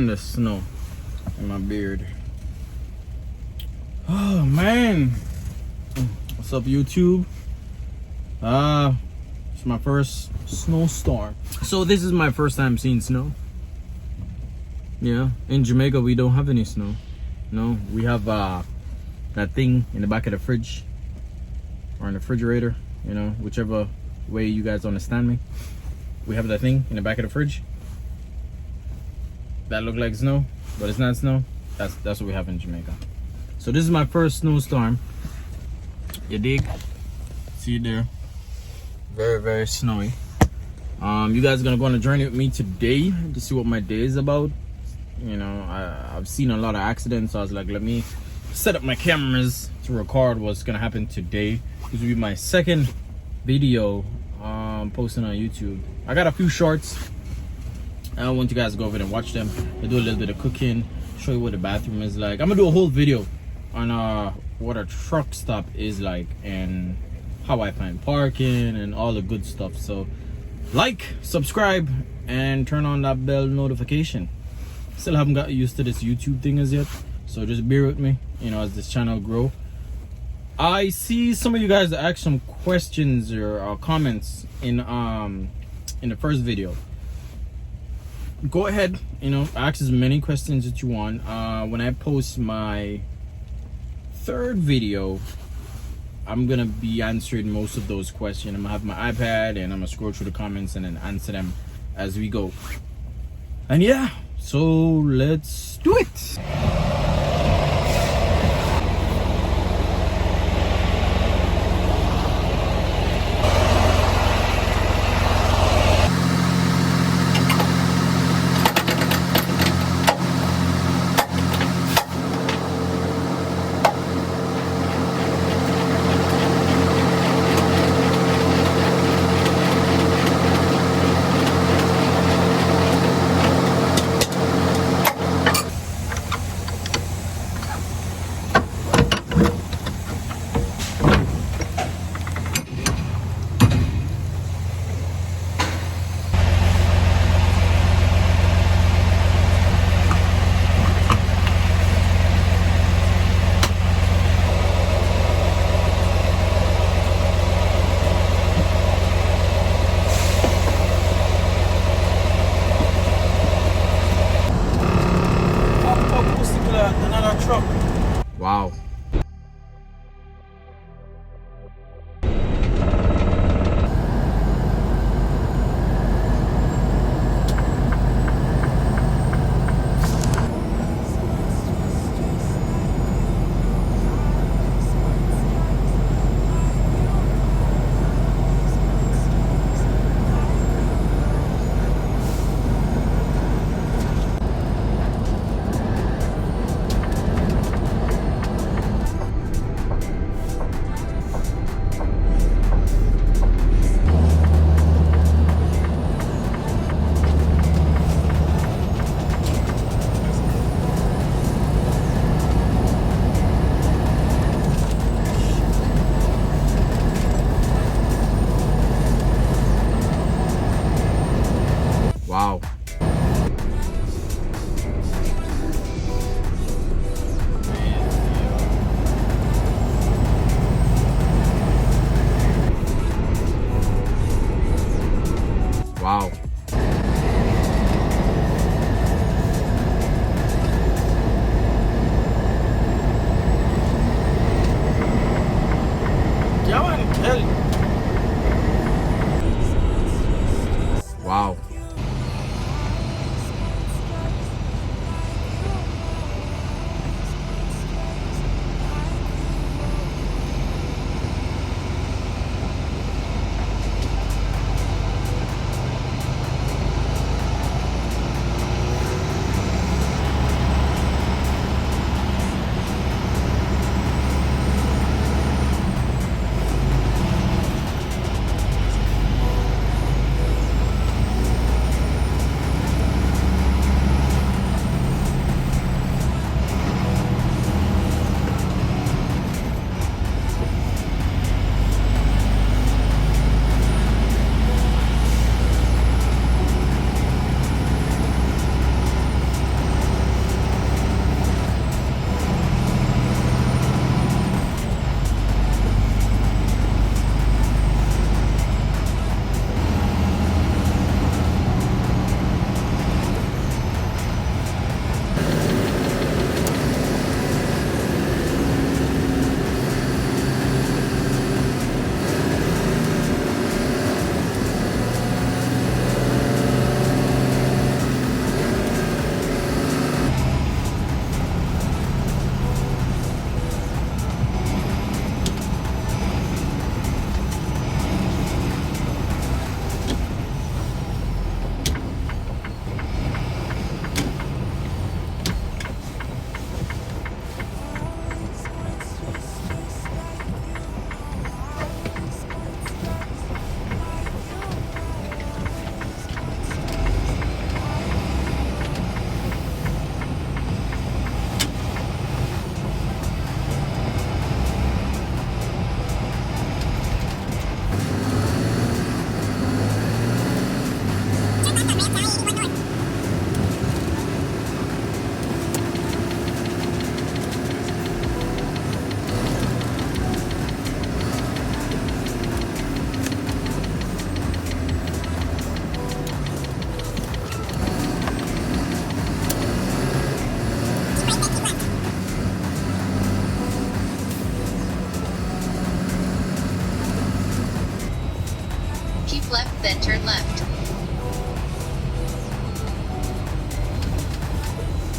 getting the snow in my beard. Oh man, what's up YouTube? It's my first snowstorm. So this is my first time seeing snow. Yeah, in Jamaica we don't have any snow. No, we have that thing in the back of the fridge or in the refrigerator, you know, whichever way you guys understand me. We have that thing in the back of the fridge that look like snow, but it's not snow. That's what we have in Jamaica. So this is my first snowstorm. You dig? See it there? Very, very snowy. You guys are gonna go on a journey with me today to see what my day is about. You know, I've seen a lot of accidents, so I was like, let me set up my cameras to record what's gonna happen today. This will be my second video posting on YouTube. I got a few shorts. I want you guys to go over and watch them. I do a little bit of cooking, show you what the bathroom is like. I'm gonna do a whole video on what a truck stop is like and how I find parking and all the good stuff. So like, subscribe, and turn on that bell notification. Still haven't got used to this YouTube thing as yet, so just bear with me, you know, as this channel grow. I see some of you guys ask some questions or comments in the first video. Go ahead, you know, ask as many questions that you want. When I post my third video, I'm gonna be answering most of those questions. I'm gonna have my iPad and I'm gonna scroll through the comments and then answer them as we go. And yeah, so let's do it.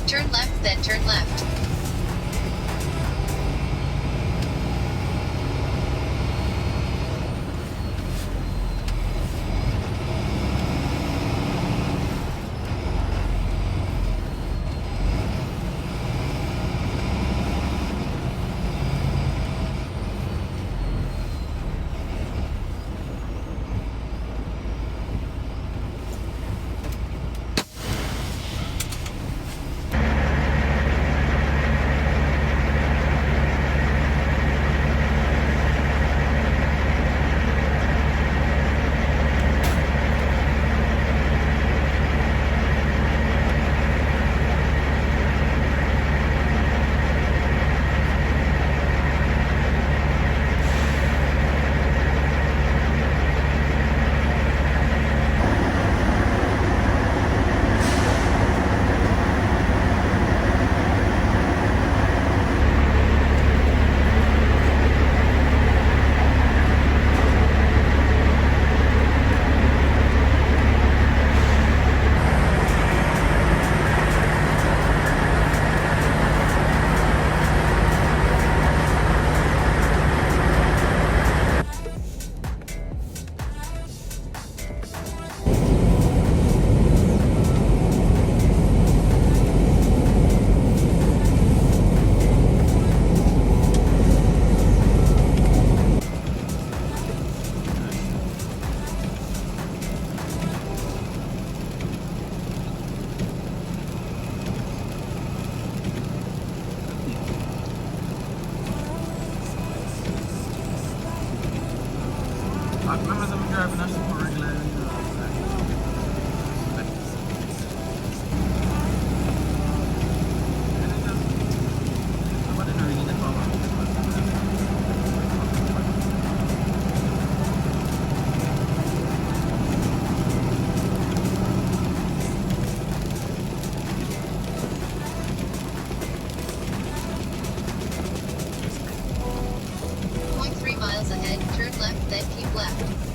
Turn left, then turn left. I remember them driving us more regularly. Point 3 miles ahead, turn left, then keep left.